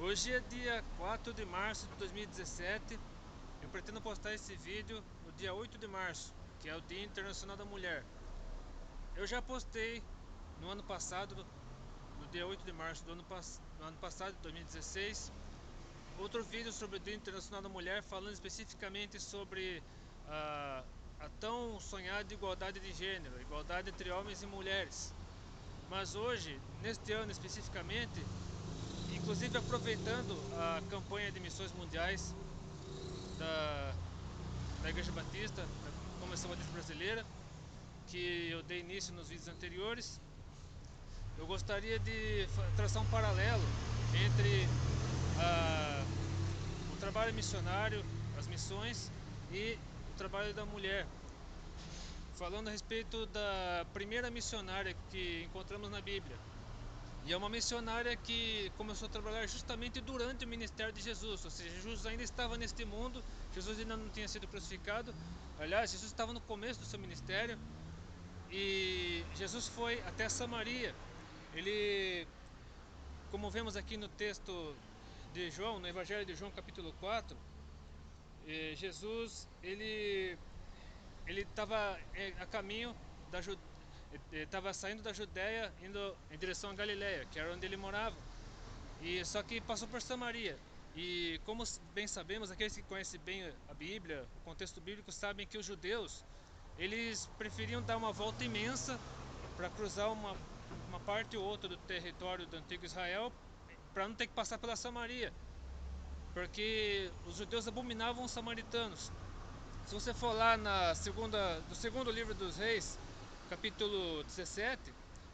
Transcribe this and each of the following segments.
Hoje é dia 4 de março de 2017. Eu pretendo postar esse vídeo no dia 8 de março, que é o Dia Internacional da Mulher. Eu já postei no ano passado, no dia 8 de março do ano passado, de 2016, outro vídeo sobre o Dia Internacional da Mulher, falando especificamente sobre a tão sonhada igualdade de gênero, igualdade entre homens e mulheres. Mas hoje, neste ano especificamente, inclusive aproveitando a campanha de missões mundiais da Igreja Batista, da Convenção Batista Brasileira, que eu dei início nos vídeos anteriores, eu gostaria de traçar um paralelo entre o trabalho missionário, as missões e o trabalho da mulher, falando a respeito da primeira missionária que encontramos na Bíblia. E é uma missionária que começou a trabalhar justamente durante o ministério de Jesus, ou seja, Jesus ainda estava neste mundo, Jesus ainda não tinha sido crucificado. Aliás, Jesus estava no começo do seu ministério e Jesus foi até Samaria. Ele, como vemos aqui no texto de João, no Evangelho de João capítulo 4, Jesus ele estava a caminho da Judéia. Estava saindo da Judéia indo em direção a Galiléia, que era onde ele morava. E só que passou por Samaria. E como bem sabemos, aqueles que conhecem bem a Bíblia, o contexto bíblico, sabem que os judeus eles preferiam dar uma volta imensa para cruzar uma parte ou outra do território do antigo Israel, para não ter que passar pela Samaria, porque os judeus abominavam os samaritanos. Se você for lá no segundo livro dos Reis, capítulo 17,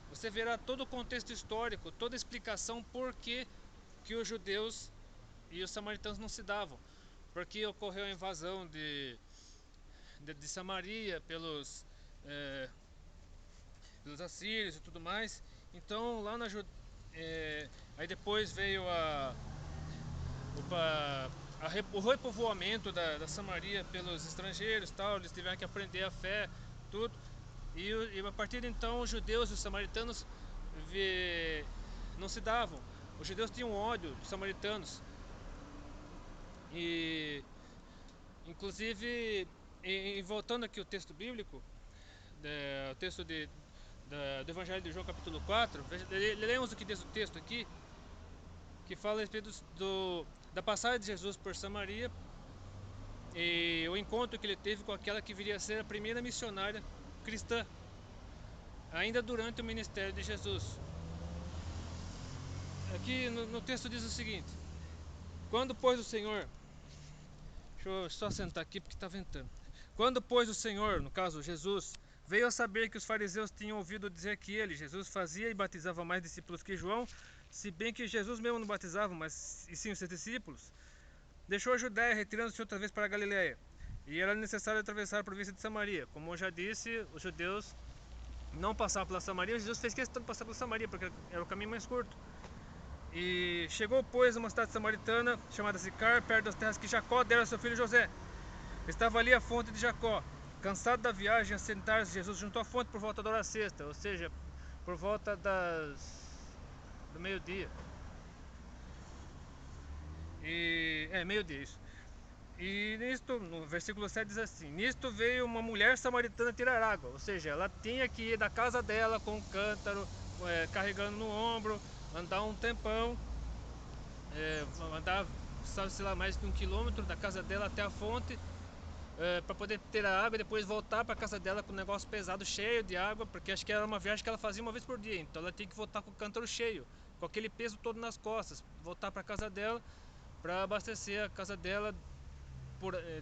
você verá todo o contexto histórico, toda a explicação por que os judeus e os samaritanos não se davam. Porque ocorreu a invasão de Samaria pelos assírios e tudo mais. Então lá aí depois veio o repovoamento da Samaria pelos estrangeiros, tal. Eles tiveram que aprender a fé, tudo. E a partir de então os judeus e os samaritanos não se davam. Os judeus tinham ódio dos samaritanos. E inclusive, voltando aqui ao texto bíblico, o texto do Evangelho de João capítulo 4, lemos o que diz o texto aqui, que fala a respeito da passagem de Jesus por Samaria e o encontro que ele teve com aquela que viria a ser a primeira missionária cristã, ainda durante o ministério de Jesus. Aqui no texto diz o seguinte: quando pois o Senhor, deixa eu só sentar aqui porque está ventando. Quando pois o Senhor, no caso Jesus, veio a saber que os fariseus tinham ouvido dizer que ele, Jesus, fazia e batizava mais discípulos que João, se bem que Jesus mesmo não batizava, mas e sim os seus discípulos, deixou a Judéia, retirando-se outra vez para a Galiléia. E era necessário atravessar a província de Samaria. Como eu já disse, os judeus não passavam pela Samaria. Jesus fez questão de passar pela Samaria, porque era o caminho mais curto. E chegou, pois, a uma cidade samaritana chamada Sicar, perto das terras que Jacó dera a seu filho José. Estava ali a fonte de Jacó. Cansado da viagem, a sentar-se, Jesus juntou à fonte por volta da hora sexta, ou seja, por volta do meio-dia. Meio-dia, isso. E nisto, no versículo 7 diz assim: nisto veio uma mulher samaritana tirar água, ou seja, ela tinha que ir da casa dela com um cântaro, carregando no ombro, andar um tempão, andar, sabe-se lá, mais de 1 quilômetro da casa dela até a fonte, para poder ter a água e depois voltar para casa dela com um negócio pesado, cheio de água, porque acho que era uma viagem que ela fazia uma vez por dia, então ela tinha que voltar com o cântaro cheio, com aquele peso todo nas costas, voltar para casa dela para abastecer a casa dela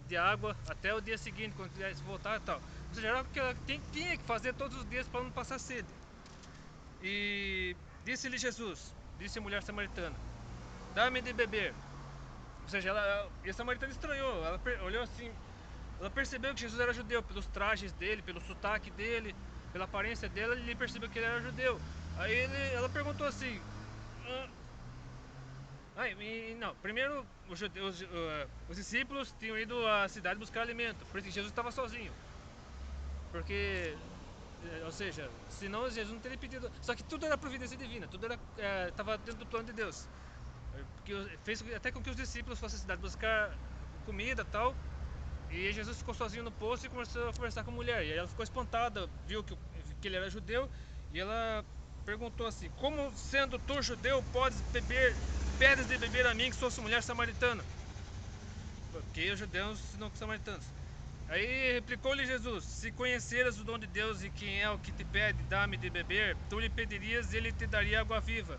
de água até o dia seguinte, quando tivesse voltar e tal. Ou seja, era o que ela tinha que fazer todos os dias para não passar sede. E disse-lhe Jesus, disse a mulher samaritana: dá-me de beber. Ou seja, a samaritana estranhou, ela olhou assim, ela percebeu que Jesus era judeu, pelos trajes dele, pelo sotaque dele, pela aparência dele, ele percebeu que ele era judeu. Aí ela perguntou assim: não, primeiro os discípulos tinham ido à cidade buscar alimento, por isso que Jesus estava sozinho. Porque, ou seja, senão Jesus não teria pedido. Só que tudo era providência divina, tudo estava dentro do plano de Deus. fez até com que os discípulos fossem à cidade buscar comida e tal. E Jesus ficou sozinho no poço e começou a conversar com a mulher. E ela ficou espantada, viu que ele era judeu. E ela perguntou assim: como sendo tu judeu podes pedes de beber a mim que sou mulher samaritana? Porque os judeus não são samaritanos. Aí replicou-lhe Jesus: se conheceras o dom de Deus e quem é o que te pede, dá-me de beber, tu lhe pedirias e ele te daria água viva.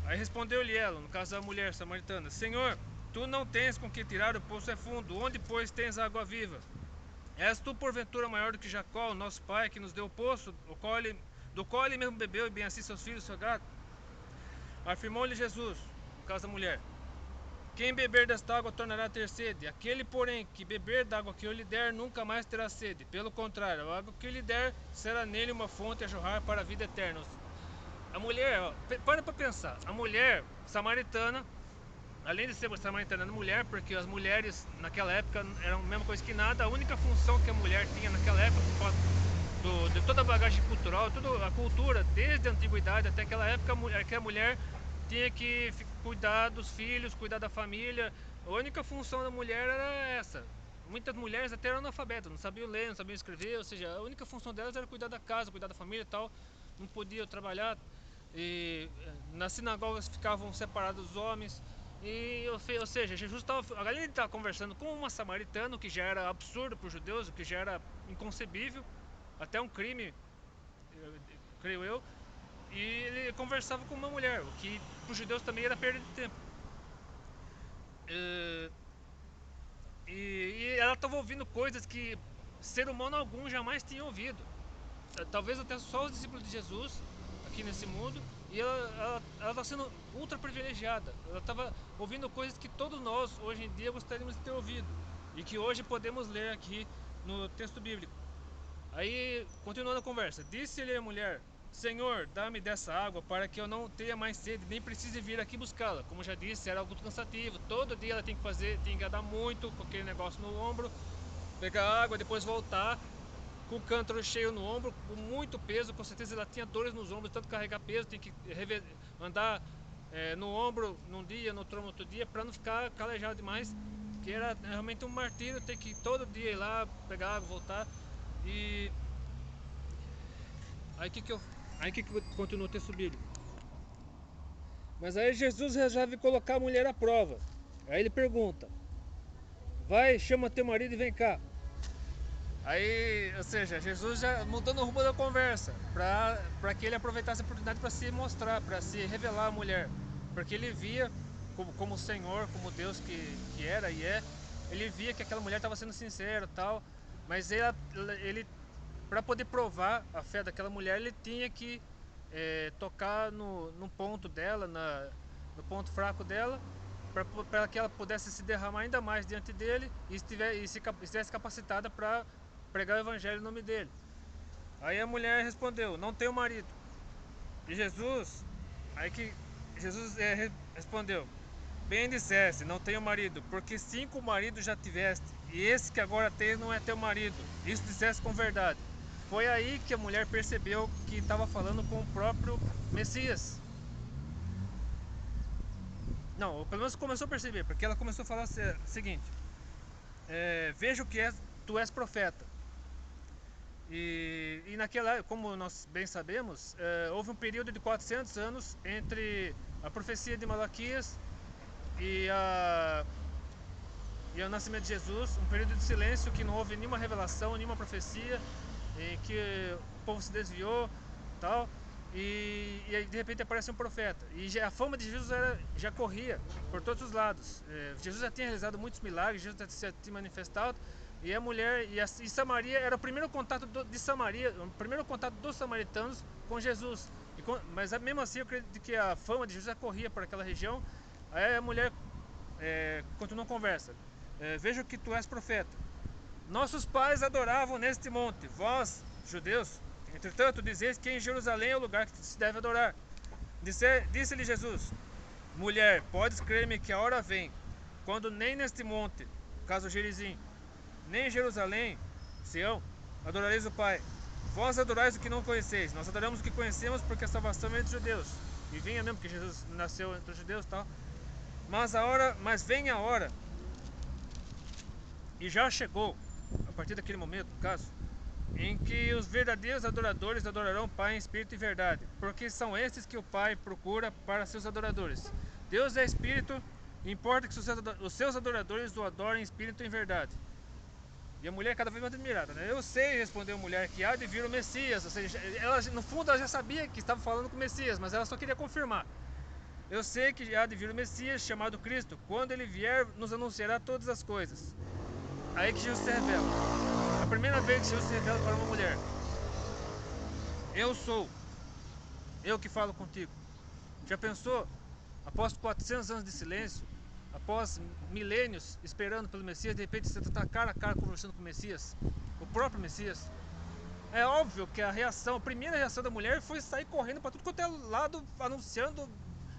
Aí respondeu-lhe ela, no caso da mulher samaritana: Senhor, tu não tens com que tirar, o poço é fundo, onde pois tens água viva? És tu porventura maior do que Jacó, o nosso pai, que nos deu o poço, do qual ele mesmo bebeu, e bem assim seus filhos e seu gado? Afirmou-lhe Jesus, no caso da mulher: quem beber desta água tornará a ter sede. Aquele, porém, que beber da água que eu lhe der, nunca mais terá sede. Pelo contrário, a água que eu lhe der será nele uma fonte a jorrar para a vida eterna. A mulher, ó, para pensar, a mulher samaritana, além de ser samaritana, mulher, porque as mulheres naquela época eram a mesma coisa que nada, a única função que a mulher tinha naquela época, de toda a bagagem cultural, toda a cultura, desde a antiguidade até aquela época, a mulher tinha que cuidar dos filhos, cuidar da família. A única função da mulher era essa. Muitas mulheres até eram analfabetas, não sabiam ler, não sabiam escrever, ou seja, a única função delas era cuidar da casa, cuidar da família e tal, não podiam trabalhar. E nas sinagogas ficavam separados os homens. E, ou seja, Jesus estava, além de estar conversando com uma samaritana, o que já era absurdo para os judeus, o que já era inconcebível, até um crime, creio eu. E ele conversava com uma mulher, o que para os judeus também era perda de tempo. E ela estava ouvindo coisas que ser humano algum jamais tinha ouvido. Talvez até só os discípulos de Jesus aqui nesse mundo. E ela está sendo ultra privilegiada. Ela estava ouvindo coisas que todos nós hoje em dia gostaríamos de ter ouvido. E que hoje podemos ler aqui no texto bíblico. Aí, continuando a conversa, disse-lhe a mulher: Senhor, dá-me dessa água para que eu não tenha mais sede, nem precise vir aqui buscá-la. Como já disse, era algo cansativo. Todo dia ela tem que andar muito com aquele negócio no ombro, pegar água, depois voltar com o cântaro cheio no ombro, com muito peso. Com certeza ela tinha dores nos ombros, tanto carregar peso, tem que andar no ombro num dia, no outro dia, para não ficar calejado demais. Que era realmente um martírio ter que todo dia ir lá, pegar água, voltar. E aí que continua o texto bíblico. Mas aí Jesus resolve colocar a mulher à prova. Aí ele pergunta: vai, chama teu marido e vem cá. Aí, ou seja, Jesus já mudando o rumo da conversa, para que ele aproveitasse a oportunidade para se mostrar, para se revelar à mulher. Porque ele via, como Senhor, como Deus que era e é, ele via que aquela mulher estava sendo sincera e tal, mas ele para poder provar a fé daquela mulher, ele tinha que tocar no ponto dela, no ponto fraco dela, para que ela pudesse se derramar ainda mais diante dele e estivesse capacitada para pregar o evangelho em nome dele. Aí a mulher respondeu: não tenho marido. E Jesus respondeu: bem disseste, não tenho marido, porque 5 maridos já tiveste, e esse que agora tens não é teu marido. Isso disseste com verdade. Foi aí que a mulher percebeu que estava falando com o próprio Messias. Não, pelo menos começou a perceber, porque ela começou a falar o seguinte: vejo que tu és profeta. E naquela, como nós bem sabemos, houve um período de 400 anos entre a profecia de Malaquias e o nascimento de Jesus, um período de silêncio que não houve nenhuma revelação, nenhuma profecia, em que o povo se desviou, tal, e aí de repente aparece um profeta. E a fama de Jesus já corria por todos os lados. Jesus já tinha realizado muitos milagres, Jesus já tinha manifestado, e a mulher e Samaria era o primeiro contato de Samaria, o primeiro contato dos samaritanos com Jesus. Mas mesmo assim eu acredito que a fama de Jesus já corria por aquela região. Aí a mulher continua a conversa. Vejo que tu és profeta. Nossos pais adoravam neste monte, vós, judeus, entretanto dizeis que em Jerusalém é o lugar que se deve adorar. Disse-lhe Jesus: mulher, podes crer-me que a hora vem, quando nem neste monte, caso Gerizim, nem em Jerusalém, Sião, adorareis o Pai. Vós adorais o que não conheceis, nós adoramos o que conhecemos, porque a salvação vem entre os judeus. E vinha mesmo, porque Jesus nasceu entre os judeus e tal. Mas vem a hora, e já chegou, a partir daquele momento, no caso, em que os verdadeiros adoradores adorarão o Pai em espírito e verdade, porque são estes que o Pai procura para seus adoradores. Deus é espírito, e importa que os seus adoradores o adorem em espírito e em verdade. E a mulher cada vez mais admirada, né? Eu sei, respondeu a mulher, que há de vir o Messias. Ou seja, ela, no fundo ela já sabia que estava falando com o Messias, mas ela só queria confirmar. Eu sei que há de vir o Messias, chamado Cristo. Quando ele vier, nos anunciará todas as coisas. Aí que Jesus se revela. A primeira vez que Jesus se revela para uma mulher. Eu sou. Eu que falo contigo. Já pensou? Após 400 anos de silêncio, após milênios esperando pelo Messias, de repente você está cara a cara conversando com o Messias, o próprio Messias. É óbvio que a primeira reação da mulher foi sair correndo para tudo quanto é lado, anunciando,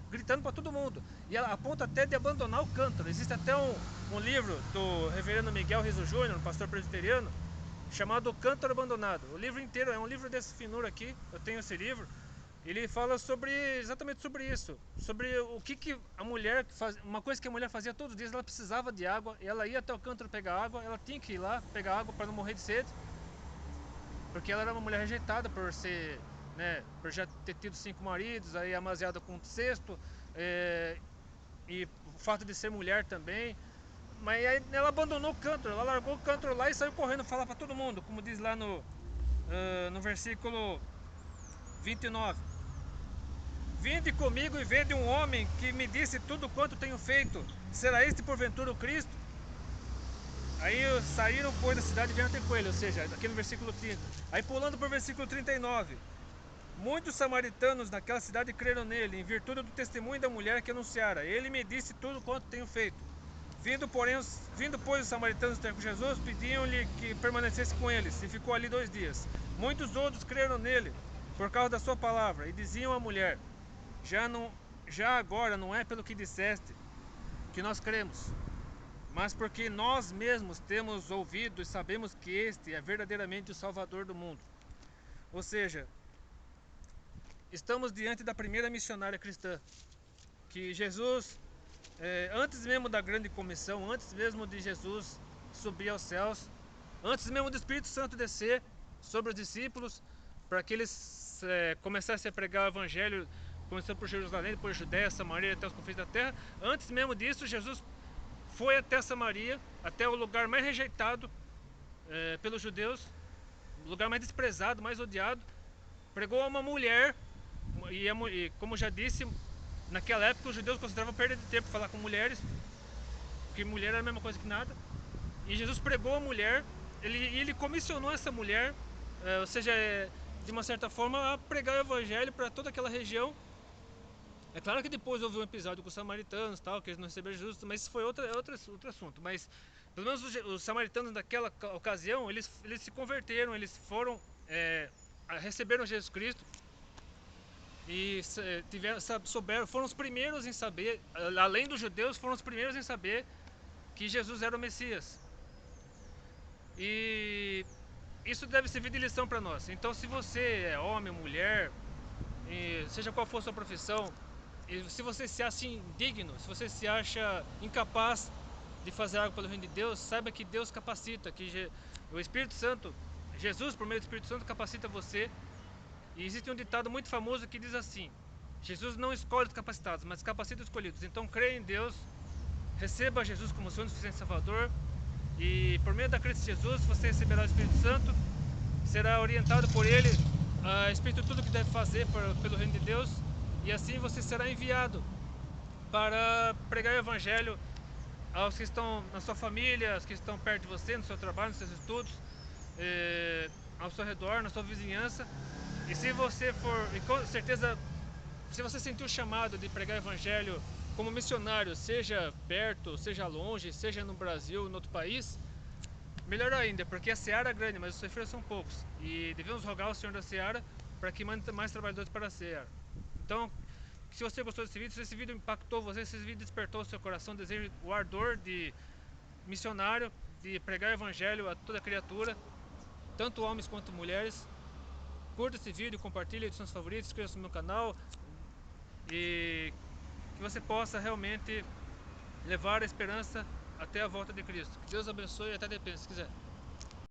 gritando para todo mundo. E ela aponta até de abandonar o cântaro. Existe até um livro do reverendo Miguel Riso Júnior, um pastor presbiteriano, chamado O Cântaro Abandonado. O livro inteiro é um livro desse finura aqui, eu tenho esse livro. Ele fala exatamente sobre isso, sobre o que a mulher faz, uma coisa que a mulher fazia todos os dias. Ela precisava de água, ela ia até o cântaro pegar água, ela tinha que ir lá pegar água para não morrer de sede, porque ela era uma mulher rejeitada por ser, né, por já ter tido 5 maridos, aí amaziada com o sexto, e o fato de ser mulher também. Mas aí ela abandonou o cântaro, ela largou o cântaro lá e saiu correndo falar para todo mundo, como diz lá no versículo 29. Vinde comigo e vede um homem que me disse tudo quanto tenho feito. Será este porventura o Cristo? Aí saíram, pois, da cidade e vieram ter com ele. Ou seja, aqui no versículo 30. Aí pulando para o versículo 39. Muitos samaritanos naquela cidade creram nele, em virtude do testemunho da mulher que anunciara. Ele me disse tudo quanto tenho feito. Vindo, pois, os samaritanos ter com Jesus, pediam-lhe que permanecesse com eles. E ficou ali 2 dias. Muitos outros creram nele, por causa da sua palavra. E diziam à mulher: já agora não é pelo que disseste que nós cremos, mas porque nós mesmos temos ouvido e sabemos que este é verdadeiramente o Salvador do mundo. Ou seja, estamos diante da primeira missionária cristã, que Jesus, antes mesmo da grande comissão, antes mesmo de Jesus subir aos céus, antes mesmo do Espírito Santo descer sobre os discípulos, para que eles começassem a pregar o Evangelho, começando por Jerusalém, depois Judéia, Samaria, até os confins da terra. Antes mesmo disso, Jesus foi até Samaria, até o lugar mais rejeitado pelos judeus, o lugar mais desprezado, mais odiado. Pregou a uma mulher, e como já disse, naquela época os judeus consideravam perda de tempo falar com mulheres, porque mulher era a mesma coisa que nada. E Jesus pregou a mulher, ele comissionou essa mulher, ou seja, de uma certa forma, a pregar o evangelho para toda aquela região. É claro que depois houve um episódio com os samaritanos, tal, que eles não receberam Jesus, mas isso foi outro assunto. Mas pelo menos os samaritanos naquela ocasião, eles se converteram, eles receberam Jesus Cristo e foram os primeiros em saber, além dos judeus, foram os primeiros em saber que Jesus era o Messias. E isso deve servir de lição para nós. Então, se você é homem, mulher, seja qual for a sua profissão, e se você se acha indigno, se você se acha incapaz de fazer algo pelo reino de Deus, saiba que Deus capacita, que o Espírito Santo, Jesus por meio do Espírito Santo capacita você. E existe um ditado muito famoso que diz assim: Jesus não escolhe os capacitados, mas capacita os escolhidos. Então creia em Deus, receba Jesus como seu suficiente Salvador, e por meio da Cristo Jesus você receberá o Espírito Santo, será orientado por Ele a respeito de tudo que deve fazer pelo reino de Deus, e assim você será enviado para pregar o Evangelho aos que estão na sua família, aos que estão perto de você, no seu trabalho, nos seus estudos, ao seu redor, na sua vizinhança. E se você e com certeza, se você sentir o chamado de pregar o Evangelho como missionário, seja perto, seja longe, seja no Brasil, em outro país, melhor ainda, porque a seara é grande, mas os ceifeiros são poucos. E devemos rogar ao Senhor da seara para que mande mais trabalhadores para a seara. Então, se você gostou desse vídeo, se esse vídeo impactou você, se esse vídeo despertou o seu coração, desejo, o ardor de missionário, de pregar o Evangelho a toda criatura, tanto homens quanto mulheres, curta esse vídeo, compartilhe com seus favoritos, inscreva-se no meu canal, e que você possa realmente levar a esperança até a volta de Cristo. Que Deus abençoe e até depois, se quiser.